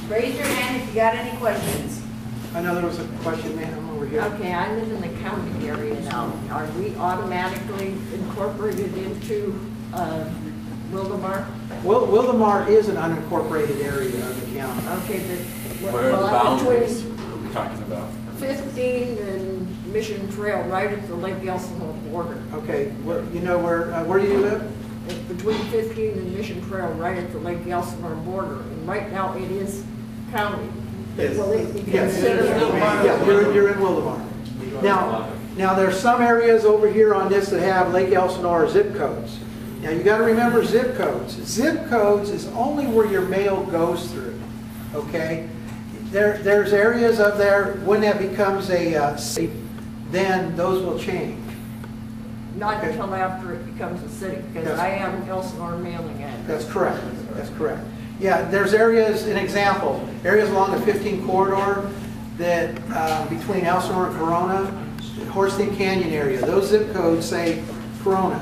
Raise your hand if you got any questions. I know there was a question, ma'am, over here. Okay, I live in the county area now. Are we automatically incorporated into Wildomar? Wildomar is an unincorporated area of the county. Okay, What are the boundaries are we talking about? 15 and Mission Trail, right at the Lake Elsinore border. Okay, you know where do you live? It's between 15 and Mission Trail, right at the Lake Elsinore border. And right now it is county. Yes. Will it be Yes. considered? Yeah, you're in Wildomar. Now there's some areas over here on this that have Lake Elsinore zip codes. Now you got to remember zip codes. Zip codes is only where your mail goes through. Okay, there's areas up there when that becomes a city, then those will change. Not until after it becomes a city, because Yes. I have an Elsinore mailing address. That's correct. That's correct. Yeah, there's areas, an example, areas along the 15 corridor that between Elsinore and Corona, Horse Thief Canyon area, those zip codes say Corona.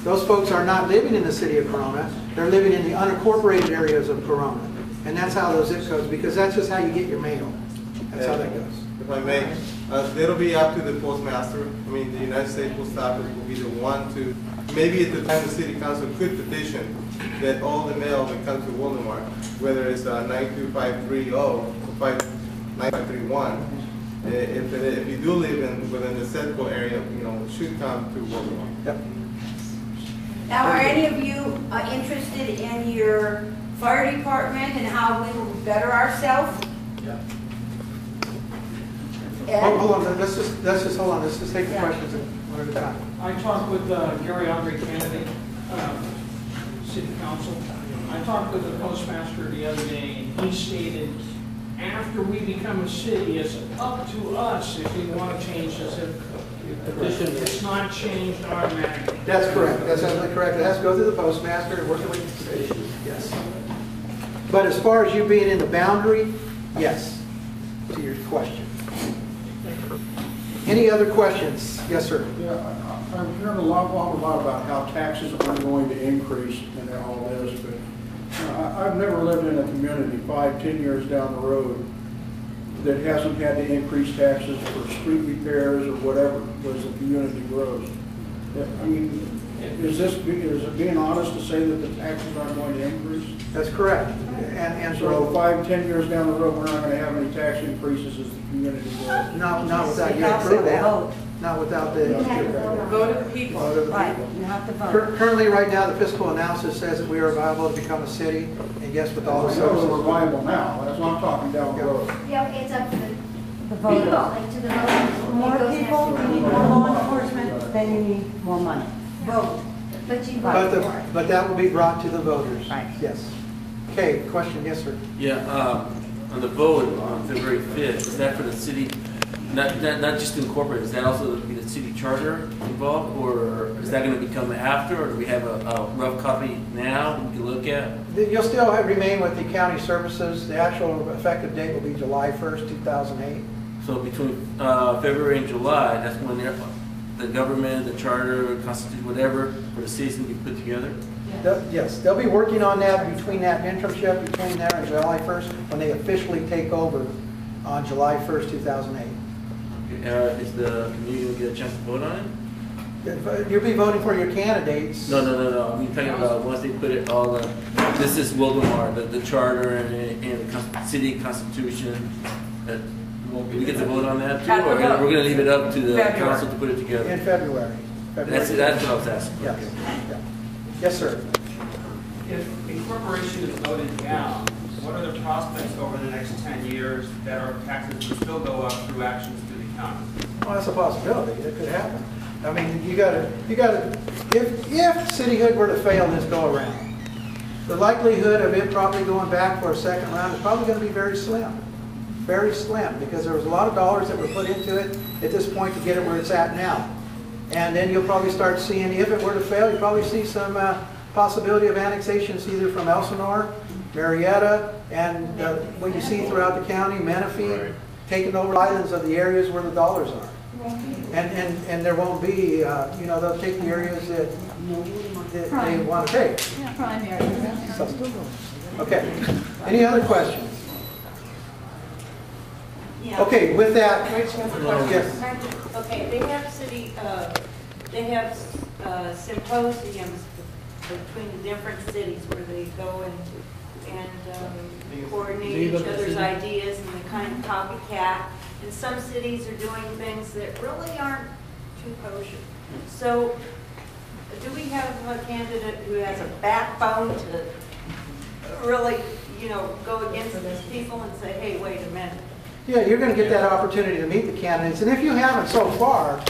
Those folks are not living in the city of Corona. They're living in the unincorporated areas of Corona. And that's how those zip codes, because that's just how you get your mail. That's how that goes. If I may, it'll be up to the postmaster. I mean, the United States Post Office will be the one to, maybe at the time the city council could petition that all the mail that comes to Wildomar, whether it's 92530 or 9531, if you do live within the Sedco area, you know, it should come to Wildomar. Yep. Now, are any of you interested in your fire department and how we will better ourselves? Yeah. And Hold on, let's just hold on. Let's just take the Yeah. questions one at a time. I talked with Gary Andre Kennedy, City Council. I talked with the postmaster the other day, and he stated, after we become a city, it's up to us if we want to change the zip code. It's not changed automatically. That's correct. That's absolutely correct. It has to go through the postmaster and working with the city. Yes. But as far as you being in the boundary, yes, to your question. Any other questions? Yes, sir. Yeah, I'm hearing a lot about how taxes are going to increase and all this, but I've never lived in a community 5-10 years down the road that hasn't had to increase taxes for street repairs or whatever as the community grows. I mean, is it being honest to say that the taxes aren't going to increase? That's correct. And So 5-10 years down the road, we're not going to have any tax increases as the community grows. not without your approval. Not without the Vote of the people. vote of the Right, people. you have to vote. Currently, right now, the fiscal analysis says that we are viable to become a city, and yes, with all the I know we're services. viable now, that's what I'm talking down the road. Yeah, it's up to the The voters. people, like to the voters. More It goes people, next you to need more law enforcement, then you need more money. vote, but you vote for it. But that will be brought to the voters. Right. Yes. Okay, question, yes, sir. Yeah, on the vote on February 5th, is that for the city, not just to incorporate, is that also be the city charter involved, or is that going to become after, or do we have a rough copy now we can look at? You'll still remain with the county services. The actual effective date will be July 1st, 2008. So between February and July, that's when the government, the charter, constitution, whatever, for the cities can be put together? Yes, they'll be working on that between that internship, between there and July 1st, when they officially take over on July 1st, 2008. Is the community going to get a chance to vote on it? You'll be voting for your candidates. No. I mean, talking about once they put it all, this is Wildomar, the charter and the city constitution. We get to vote on that too, or we're going to leave it up to the council to put it together? In February. That's what I was asking. Yes. Okay. Yeah. Yes, sir. If incorporation is voted down, what are the prospects over the next 10 years that our taxes will still go up through actions to the county? Well, that's a possibility. It could happen. I mean, you gotta, if cityhood were to fail this go around, the likelihood of it probably going back for a second round is probably going to be very slim. Very slim, because there was a lot of dollars that were put into it at this point to get it where it's at now. And then you'll probably start seeing, if it were to fail, you'll probably see some possibility of annexations either from Elsinore, Marietta, and what you see throughout the county, Menifee, taking over islands of the areas where the dollars are. And there won't be, they'll take the areas that they want to take. Primary. So, okay. Any other questions? Okay, with that, Yes. Okay, they have symposiums between the different cities where they go and coordinate each other's ideas and they kind of copycat. And some cities are doing things that really aren't too kosher. So, do we have a candidate who has a backbone to really, go against these people and say, hey, wait a minute? yeah, you're going to get that opportunity to meet the candidates. And if you haven't so far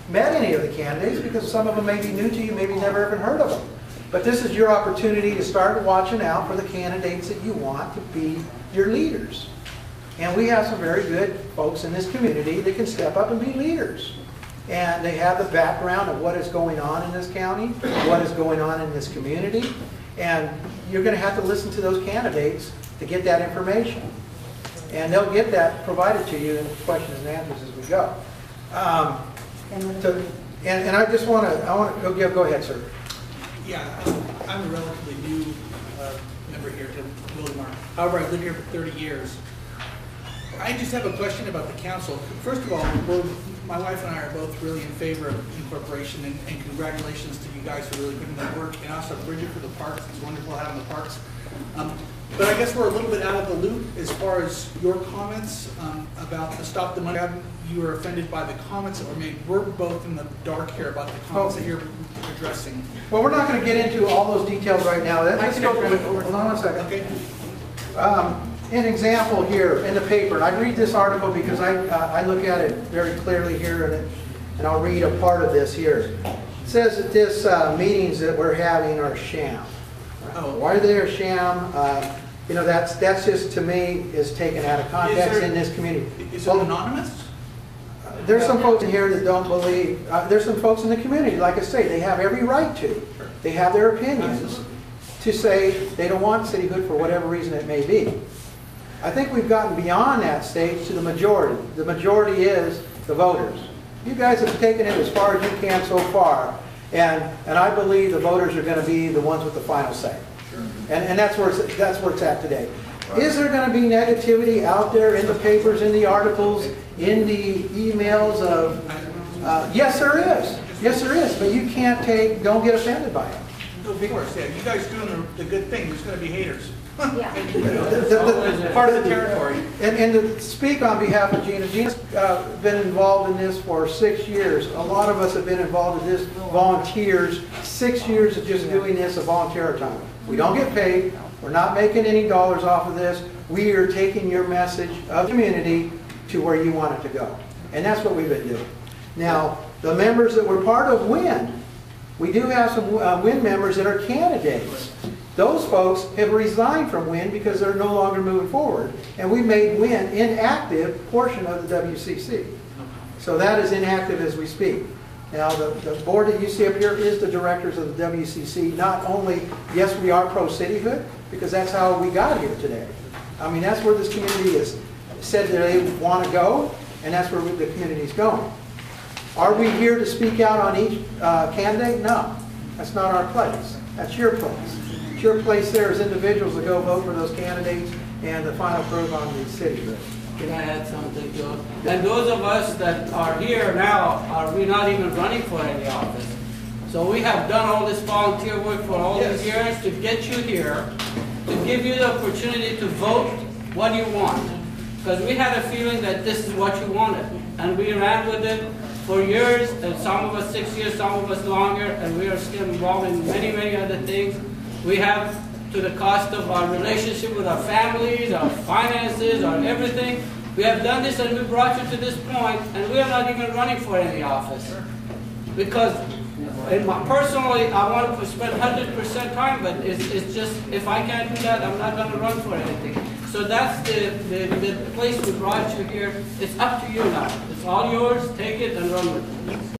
met any of the candidates, because some of them may be new to you, maybe never even heard of them. But this is your opportunity to start watching out for the candidates that you want to be your leaders. And we have some very good folks in this community that can step up and be leaders. And they have the background of what is going on in this county, what is going on in this community. And you're going to have to listen to those candidates to get that information. And they'll get that provided to you in questions and answers as we go. And I just want to, go ahead, sir. Yeah, I'm a relatively new member here to Wildomar. However, I've lived here for 30 years. I just have a question about the council. First of all, my wife and I are both really in favor of incorporation, and congratulations to you guys for really putting that work, and also Bridget for the parks. It's wonderful having the parks. But I guess we're a little bit out of the loop as far as your comments about the Stop the Money. You were offended by the comments that were made. We're both in the dark here about the comments that you're addressing. Well, we're not going to get into all those details right now. Let's go over. Hold on one second. Okay. An example here in the paper, and I read this article because I look at it very clearly here, and I'll read a part of this here. It says that this meetings that we're having are sham. Why are they a sham? That's just, to me, is taken out of context in this community. Is it anonymous? There's some folks in here that don't believe. There's some folks in the community, like I say, they have every right to. They have their opinions to say they don't want cityhood for whatever reason it may be. I think we've gotten beyond that stage to the majority. The majority is the voters. You guys have taken it as far as you can so far, and I believe the voters are going to be the ones with the final say. And that's where it's at today. Is there going to be negativity out there in the papers, in the articles, in the emails of? Yes, there is. Yes, there is. But you can't don't get offended by it. Of course, yeah. You guys doing the good thing. There's going to be haters. Yeah. Part of the territory. And to speak on behalf of Gina, Gina's been involved in this for 6 years. A lot of us have been involved in this, volunteers. 6 years of just doing this of volunteer time. We don't get paid. We're not making any dollars off of this. We are taking your message of community to where you want it to go. And that's what we've been doing. Now, the members that were part of WIN, we do have some WIN members that are candidates. Those folks have resigned from WIN because they're no longer moving forward. And we made WIN inactive portion of the WCC. So that is inactive as we speak. Now, the board that you see up here is the directors of the WCC. Not only, yes, we are pro-cityhood, because that's how we got here today. I mean, that's where this community has said that they want to go, and that's where the community is going. Are we here to speak out on each candidate? No. That's not our place. That's your place. It's your place there as individuals to go vote for those candidates and the final prove on the city. Can I add something, Joe? And those of us that are here now, are we not even running for any office? So we have done all this volunteer work for all these years to get you here, to give you the opportunity to vote what you want. Because we had a feeling that this is what you wanted. And we ran with it for years, and some of us 6 years, some of us longer, and we are still involved in many, many other things. We have, to the cost of our relationship with our families, our finances, our everything. We have done this and we brought you to this point, and we are not even running for any office. Because personally, I want to spend 100% time, but it's just, if I can't do that, I'm not going to run for anything. So that's the place we brought you here. It's up to you now. It's all yours. Take it and run with it.